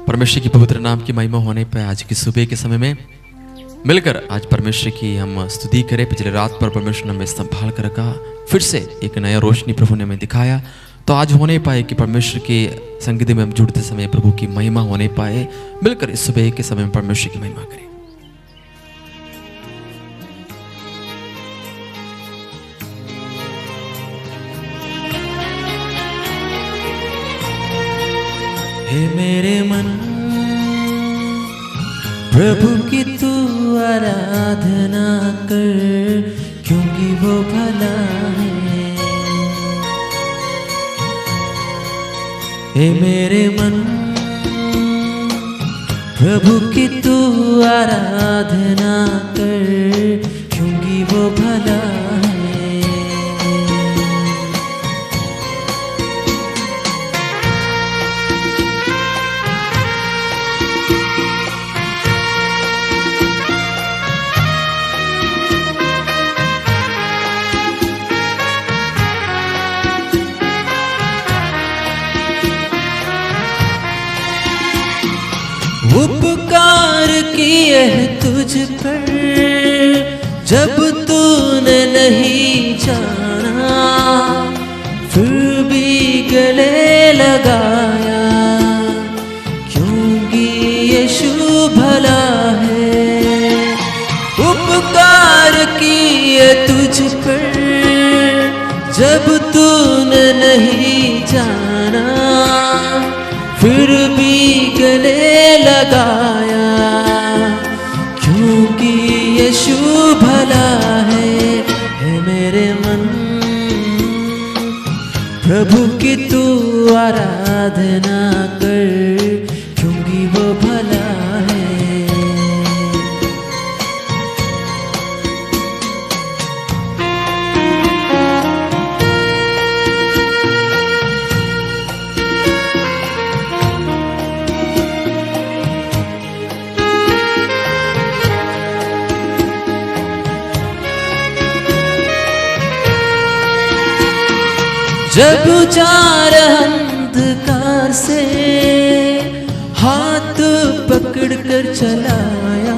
परमेश्वर की पवित्र नाम की महिमा होने पर आज की सुबह के समय में मिलकर आज परमेश्वर की हम स्तुति करें। पिछले रात पर परमेश्वर ने हमें संभाल कर रखा, फिर से एक नया रोशनी प्रभु ने हमें दिखाया, तो आज होने पाए कि परमेश्वर के संगीत में हम जुड़ते समय प्रभु की महिमा होने पाए। मिलकर इस सुबह के समय में परमेश्वर की महिमा करें। हे मेरे मन प्रभु की तू आराधना कर, क्योंकि वो भला है। हे मेरे मन प्रभु की तू आराधना कर, क्योंकि वो भला है। उपकार किए तुझ पर जब तूने नहीं जाना, फिर भी गले लगाया, क्योंकि यीशु भला है। उपकार किए तुझ पर जब तूने नहीं जाना, फिर भी गले लगाया, क्योंकि यीशु भला है। हे मेरे मन प्रभु की तू आराधना कर, क्योंकि वो भला है। जब चार अंधकार से हाथ पकड़ कर चलाया,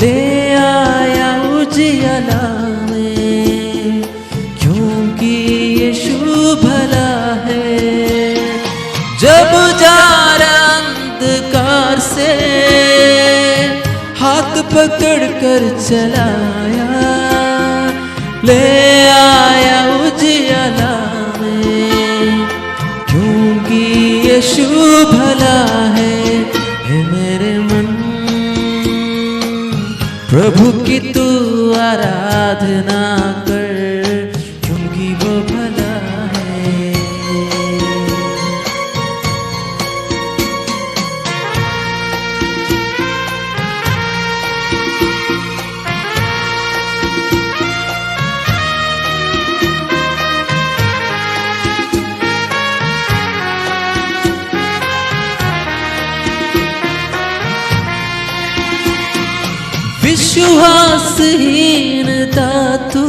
ले आया उजियाला में, क्योंकि यीशु भला है। जब चार अंधकार से हाथ पकड़ कर चलाया, ले आया उजियाला में, क्योंकि यीशु भला है। हे मेरे मन प्रभु की तू आराधना कर, क्योंकि वो भला है। विश्वासहीनता तू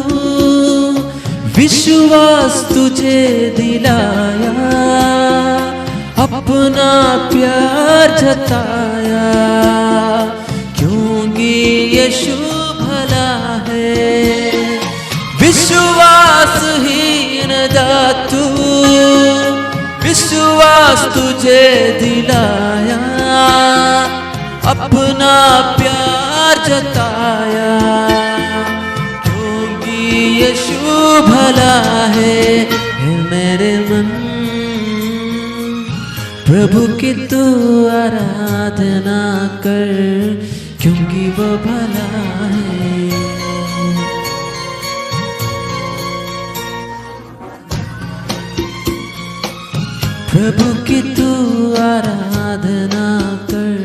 विश्वास तुझे दिलाया, अपना प्यार जताया, क्योंकि यीशु भला है। विश्वासहीनता तू विश्वास तुझे दिलाया, अपना प्यार जताया, क्योंकि यीशु भला है। हे मेरे मन प्रभु की तू आराधना कर, क्योंकि वो भला है। प्रभु की तू आराधना कर,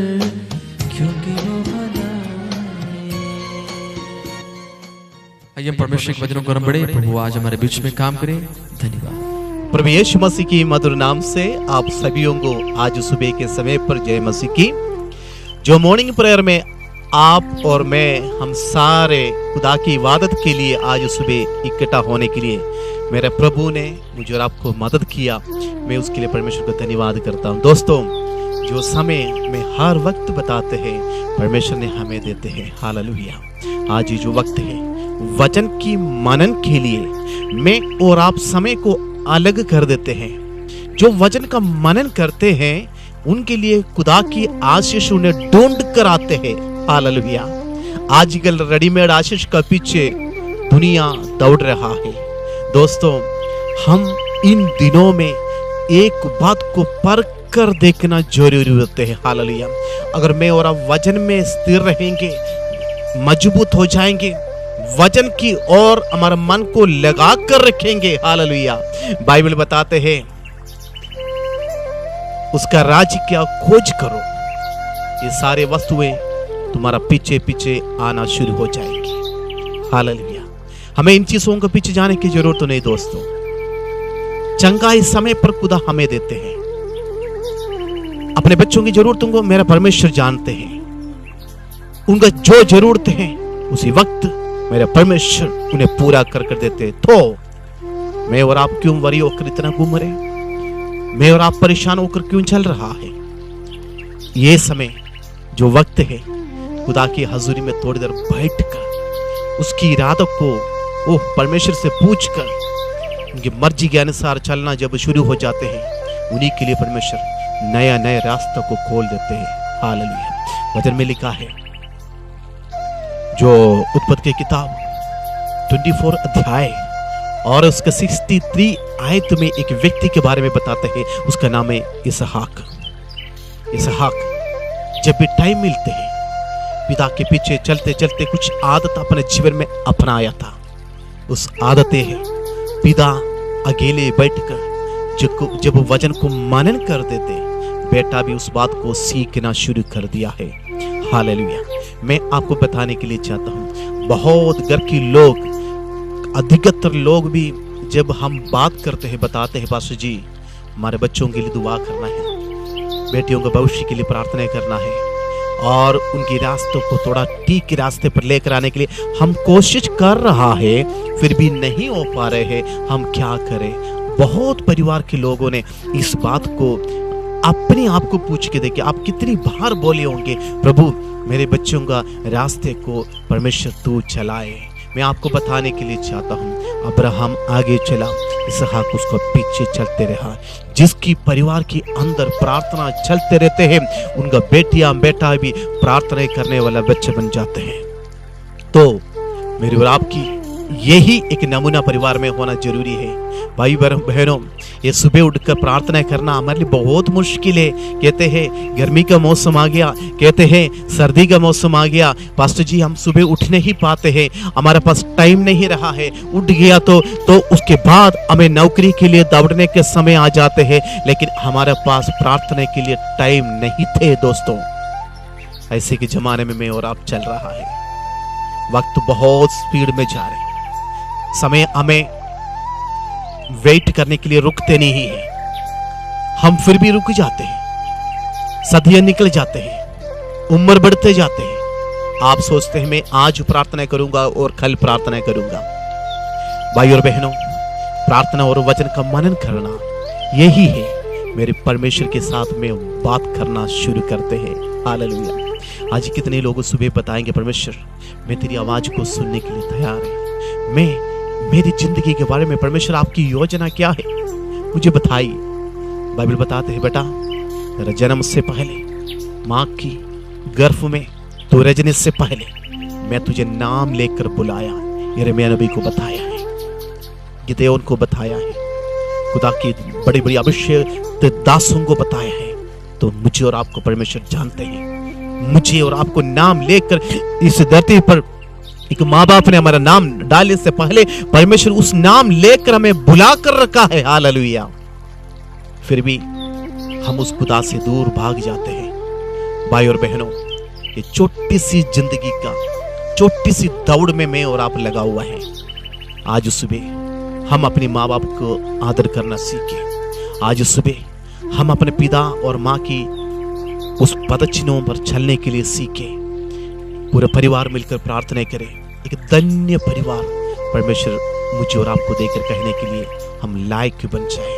क्योंकि वो भला है। आइए हम परमेश्वर के वचनों को हम बढ़े। प्रभु आज हमारे बीच में काम करें। धन्यवाद। प्रभु यीशु मसीह की मधुर नाम से आप सभी को आज सुबह के समय पर जय मसीह की। जो मॉर्निंग प्रेयर में आप और मैं, हम सारे खुदा की इबादत के लिए आज सुबह इकट्ठा होने के लिए मेरे प्रभु ने मुझे और आपको मदद किया। मैं उसके लिए परमेश्वर को धन्यवाद करता हूँ। दोस्तों, जो समय में हर वक्त बताते हैं परमेश्वर ने हमें देते हैं। हालेलुया। आज ये जो वक्त है वचन की मनन के लिए मैं और आप समय को अलग कर देते हैं। जो वचन का मनन करते हैं उनके लिए खुदा की आशीष उन्हें ढूंढ कर आते हैं। हालेलुया। आजकल रेडीमेड आशीष का पीछे दुनिया दौड़ रहा है। दोस्तों, हम इन दिनों में एक बात को परख कर देखना जरूरी होते हैं। हालेलुया। अगर मैं और आप वचन में स्थिर रहेंगे, मजबूत हो जाएंगे, वचन की ओर हमारा मन को लगा कर रखेंगे। हालेलुया। बाइबल बताते हैं उसका राज्य क्या खोज करो, ये सारे वस्तुएं तुम्हारा पीछे पीछे आना शुरू हो जाएंगी। हालेलुया। हमें इन चीजों के पीछे जाने की जरूरत तो नहीं दोस्तों। चंगाई समय पर खुदा हमें देते हैं। अपने बच्चों की जरूरतों को मेरा परमेश्वर जानते हैं। उनका जो जरूरत है उसी वक्त मेरे परमेश्वर उन्हें पूरा कर देते। तो मैं और आप क्यों वरी होकर इतना घूम रहे? मैं और आप परेशान होकर क्यों चल रहा है? ये समय जो वक्त है खुदा की हजूरी में थोड़ी देर बैठकर उसकी इरादों को परमेश्वर से पूछकर उनकी मर्जी के अनुसार चलना जब शुरू हो जाते हैं, उन्हीं के लिए परमेश्वर नया नया रास्ता को खोल देते हैं। हालेलुया। वचन में लिखा है, जो उत्पत्ति की किताब 24 अध्याय और उसका 63 आयत में एक व्यक्ति के बारे में बताते हैं। उसका नाम है इसहाक। इसहाक जब भी टाइम मिलते हैं पिता के पीछे चलते चलते कुछ आदत अपने जीवन में अपनाया था। उस आदतें है पिता अकेले बैठकर जब वचन को मनन कर देते, बेटा भी उस बात को सीखना शुरू कर दिया है। हालेलुया। मैं आपको बताने के लिए चाहता हूँ, बहुत घर के लोग, अधिकतर लोग भी जब हम बात करते हैं बताते हैं, पास्टर जी हमारे बच्चों के लिए दुआ करना है, बेटियों के भविष्य के लिए प्रार्थना करना है और उनकी रास्तों को थोड़ा ठीक के रास्ते पर लेकर आने के लिए हम कोशिश कर रहा है, फिर भी नहीं हो पा रहे हैं। हम क्या करें? बहुत परिवार के लोगों ने इस बात को अपने आप को पूछ के देखे, आप कितनी बार बोले होंगे, प्रभु मेरे बच्चों का रास्ते को परमेश्वर तू चलाए। मैं आपको बताने के लिए चाहता हूँ, अब्राहम आगे चला, इसहाक उसको पीछे चलते रहा। जिसकी परिवार के अंदर प्रार्थना चलते रहते हैं, उनका बेटा भी प्रार्थना करने वाला बच्चे बन जाते हैं। तो मेरी और आपकी यही एक नमूना परिवार में होना जरूरी है। भाई बहनों, ये सुबह उठकर प्रार्थना करना हमारे लिए बहुत मुश्किल है। कहते हैं गर्मी का मौसम आ गया, कहते हैं सर्दी का मौसम आ गया, पास्टर जी हम सुबह उठ नहीं पाते हैं, हमारे पास टाइम नहीं रहा है। उठ गया तो उसके बाद हमें नौकरी के लिए दौड़ने के समय आ जाते हैं, लेकिन हमारे पास प्रार्थना के लिए टाइम नहीं थे। दोस्तों, ऐसे के जमाने में मैं और आप चल रहा है। वक्त बहुत स्पीड में जा रहे, समय हमें वेट करने के लिए रुकते नहीं है, हम फिर भी रुक जाते हैं। सदियां निकल जाते हैं, उम्र बढ़ते जाते हैं। आप सोचते हैं मैं आज प्रार्थना करूंगा और कल प्रार्थना करूंगा। भाई और बहनों, प्रार्थना और वचन का मनन करना यही है मेरे परमेश्वर के साथ में बात करना शुरू करते हैं। हालेलुया। आज कितने लोग सुबह बताएंगे, परमेश्वर मैं तेरी आवाज को सुनने के लिए तैयार है, मेरी जिंदगी के बारे में परमेश्वर आपकी योजना क्या है मुझे बताइए। बाइबल बताते हैं, बेटा तेरा जन्म से पहले माँ की गर्भ में तू रजने से पहले मैं तुझे नाम लेकर बुलाया। यिर्मयाह नबी को बताया है, गिदोन को बताया है, खुदा की बड़ी बड़ी अभिषेक दासों को बताया है। तो मुझे और आपको परमेश्वर जानते हैं। मुझे और आपको नाम लेकर इस धरती पर एक माँ बाप ने हमारा नाम डालने से पहले परमेश्वर उस नाम लेकर हमें बुला कर रखा है। हालेलुया। फिर भी हम उस खुदा से दूर भाग जाते हैं। भाई और बहनों, ये छोटी सी जिंदगी का छोटी सी दौड़ में मैं और आप लगा हुआ है। आज सुबह हम अपने माँ बाप को आदर करना सीखें। आज सुबह हम अपने पिता और माँ की उस पदचिन्हों पर चलने के लिए सीखें। पूरा परिवार मिलकर प्रार्थना करें। एक धन्य परिवार परमेश्वर मुझे और आपको देकर कहने के लिए हम लायक बन जाए।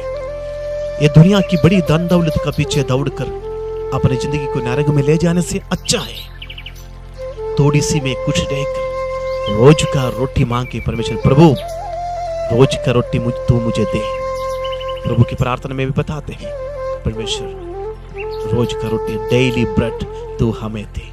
ये दुनिया की बड़ी धन दौलत का पीछे दौड़कर अपनी जिंदगी को नरक में ले जाने से अच्छा है थोड़ी सी में कुछ रहकर रोज का रोटी मांग के परमेश्वर प्रभु रोज का रोटी तू मुझे दे। प्रभु की प्रार्थना में भी बताते हैं परमेश्वर रोज का रोटी डेली ब्रेड तू हमें दे।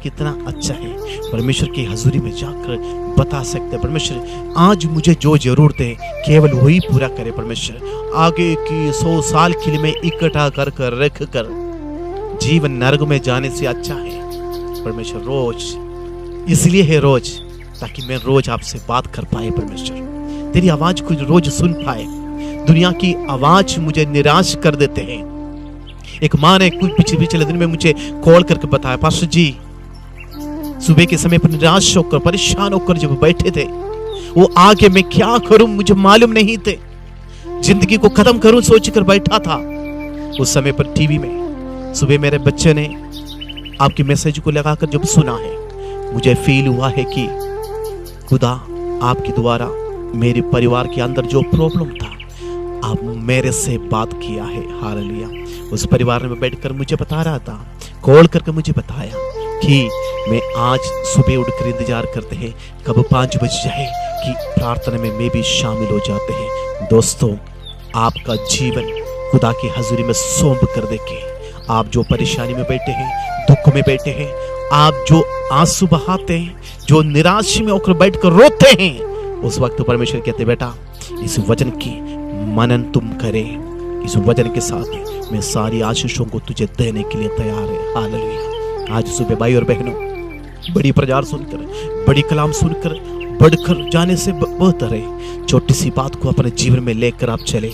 कितना अच्छा है परमेश्वर की हजूरी में जाकर बता सकते हैं परमेश्वर आज मुझे जो जरूरत है केवल वही पूरा करे। परमेश्वर आगे की 100 साल के लिए मैं इकट्ठा कर कर रख कर जीवन नरक में जाने से अच्छा है परमेश्वर रोज, इसलिए है रोज ताकि मैं रोज आपसे बात कर पाए परमेश्वर, तेरी आवाज को रोज सुन पाए। दुनिया की आवाज मुझे निराश कर देते हैं। एक माँ ने कुछ पिछले दिन में मुझे कॉल करके बताया पास्टर जी सुबह के समय पर निराश होकर परेशान होकर जब बैठे थे वो आगे मैं क्या करूं मुझे मालूम नहीं थे, जिंदगी को खत्म करूं सोचकर बैठा था। उस समय पर टीवी में सुबह मेरे बच्चे ने आपकी मैसेज को लगाकर जब सुना है मुझे फील हुआ है कि खुदा आपके द्वारा मेरे परिवार के अंदर जो प्रॉब्लम था आप मेरे से बात किया है। हालेलुया। उस परिवार में बैठकर मुझे बता रहा था, कॉल करके मुझे बताया कि मैं आज सुबह उठकर इंतजार करते हैं कब 5 बज जाए कि प्रार्थना में मैं भी शामिल हो जाते हैं। दोस्तों आपका जीवन खुदा की हजूरी में सौंप कर देके आप जो परेशानी में बैठे हैं, दुख में बैठे हैं, आप जो आंसू बहाते हैं, जो निराश में होकर बैठकर रोते हैं, उस वक्त परमेश्वर कहते बेटा इस वचन की मनन तुम करे, इस वचन के साथ मैं सारी आशीषों को तुझे देने के लिए तैयार है। हालेलुया। आज सुबह भाई और बहनों बड़ी प्रचार सुनकर बड़ी कलाम सुनकर बढ़कर जाने से बेहतर है छोटी सी बात को अपने जीवन में लेकर आप चले।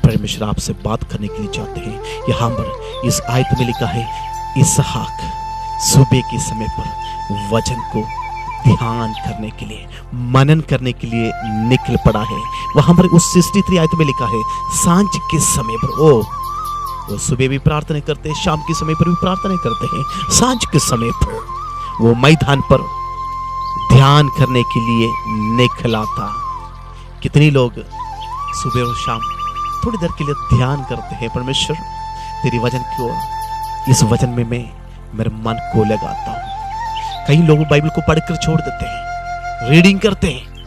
परमेश्वर आपसे बात करने के लिए चाहते हैं। यहाँ पर इस आयत में लिखा है इसहाक सुबह के समय पर वचन को ध्यान करने के लिए मनन करने के लिए निकल पड़ा है। वहां पर उस 63 आयत में लिखा है सांझ के समय पर वो सुबह भी प्रार्थना करते हैं, शाम के समय पर भी प्रार्थना करते हैं, सांझ के समय पर वो मैदान पर ध्यान करने के लिए निकला था। कितने लोग सुबह और शाम थोड़ी देर के लिए ध्यान करते हैं परमेश्वर तेरी वचन की ओर, इस वचन में मैं मेरे मन को लगाता हूँ। कई लोग बाइबल को पढ़कर छोड़ देते हैं, रीडिंग करते हैं,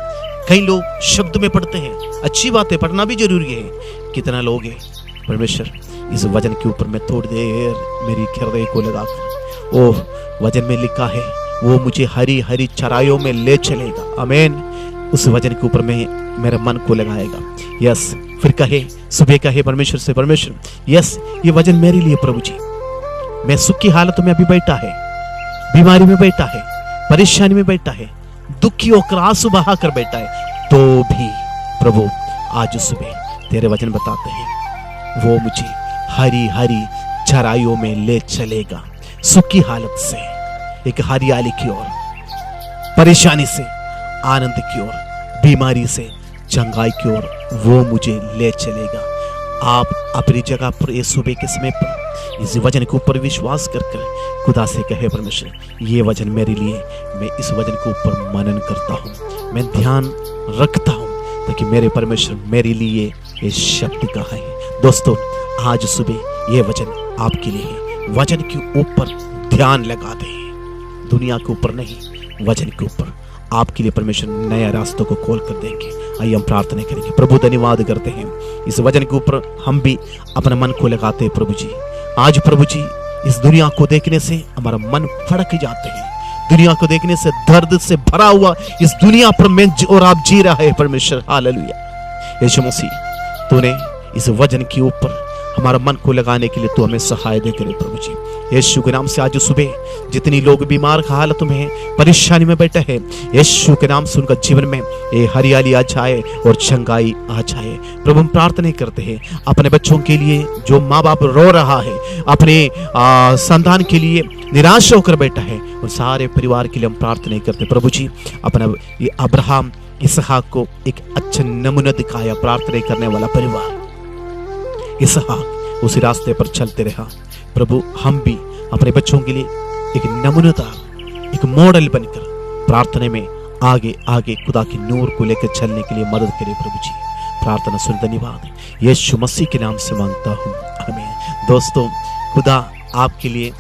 कई लोग शब्द में पढ़ते हैं, अच्छी बात है पढ़ना भी जरूरी है। कितना लोग हैं परमेश्वर इस वचन के ऊपर मैं थोड़ी देर मेरी हृदय को लगाकर ओह वचन में लिखा है वो मुझे हरी हरी चराइयों में ले चलेगा। आमीन। उस वचन के ऊपर मैं मेरे मन को लगाएगा। यस फिर कहे सुबह कहे परमेश्वर से परमेश्वर यस ये वचन मेरे लिए प्रभु जी, मैं सुख की हालत में अभी बैठा है, बीमारी में बैठा है, परेशानी में बैठा है, दुखी होकर आंसू बहा कर बैठा है, तो भी प्रभु आज सुबह तेरे वचन बताते हैं वो मुझे हरी हरी चराइयों में ले चलेगा। सुख की हालत से एक हरियाली की ओर, परेशानी से आनंद की ओर, बीमारी से चंगाई की ओर वो मुझे ले चलेगा। आप अपनी जगह पर ये सुबह के समय पर इस वचन के ऊपर विश्वास कर कर खुदा से कहे परमेश्वर ये वचन मेरे लिए, मैं इस वचन के ऊपर मनन करता हूँ, मैं ध्यान रखता हूँ ताकि मेरे परमेश्वर मेरे लिए ये शब्द कहा है। दोस्तों आज सुबह ये वचन आपके लिए है। वचन के ऊपर ध्यान लगा दे, दुनिया के ऊपर नहीं, वचन के ऊपर आपके लिए परमेश्वर नया रास्तों को खोल कर देंगे। आइए हम प्रार्थना करेंगे। प्रभु धन्यवाद करते हैं इस वचन के ऊपर हम भी अपना मन को लगाते हैं प्रभु जी। आज प्रभु जी इस दुनिया को देखने से हमारा मन फड़क जाते हैं, दुनिया को देखने से दर्द से भरा हुआ इस दुनिया पर मैं और आप जी रहा है परमेश्वर। हालेलुया। यीशु मसीह तूने इस वचन के ऊपर हमारा मन को लगाने के लिए तू हमें सहाय दे करे प्रभु जी। यीशु के नाम से आज सुबह जितनी लोग बीमार की हालत में हैं, परेशानी में बैठे हैं, यीशु के नाम से उनका जीवन में ये हरियाली आ जाए और चंगाई आ जाए। प्रभु हम प्रार्थना करते हैं अपने बच्चों के लिए जो माँ बाप रो रहा है, अपने संतान के लिए निराश होकर बैठा है, उन सारे परिवार के लिए हम प्रार्थना करते प्रभु जी। अपना ये अब्राहम इसहाक को एक अच्छा नमूना दिखाया प्रार्थना करने वाला परिवार, इसहाक उसी रास्ते पर चलते रहा। प्रभु हम भी अपने बच्चों के लिए एक नमूना एक मॉडल बनकर प्रार्थना में आगे आगे खुदा की नूर को लेकर चलने के लिए मदद करें प्रभु जी। प्रार्थना सुन, धन्यवाद यीशु मसीह के नाम से मांगता हूँ, आमीन। दोस्तों, खुदा आपके लिए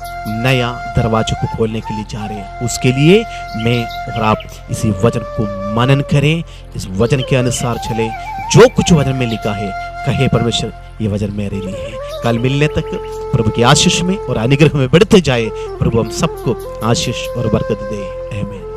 नया दरवाजे को खोलने के लिए जा रहे हैं। उसके लिए मैं और आप इसी वचन को मनन करें, इस वचन के अनुसार चले। जो कुछ वचन में लिखा है, कहे परमेश्वर ये वचन मेरे लिए है। कल मिलने तक प्रभु की आशीष में और अनुग्रह में बढ़ते जाए। प्रभु हम सबको आशीष और बरकत दे, आमीन।